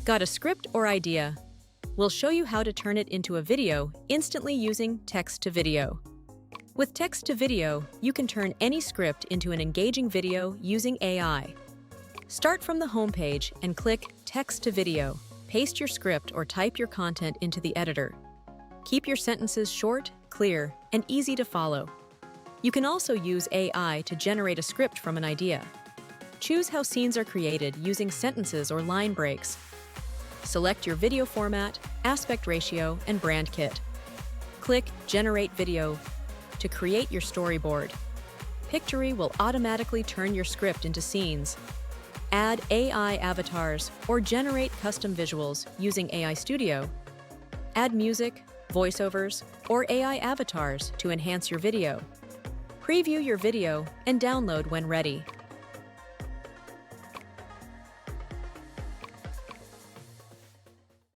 Got a script or idea? We'll show you how to turn it into a video instantly using text-to-video. With text-to-video, you can turn any script into an engaging video using AI. Start from the homepage and click Text-to-Video. Paste your script or type your content into the editor. Keep your sentences short, clear, and easy to follow. You can also use AI to generate a script from an idea. Choose how scenes are created using sentences or line breaks. Select your video format, aspect ratio, and brand kit. Click Generate Video to create your storyboard. Pictory will automatically turn your script into scenes. Add AI avatars or generate custom visuals using AI Studio. Add music, voiceovers, or AI avatars to enhance your video. Preview your video and download when ready.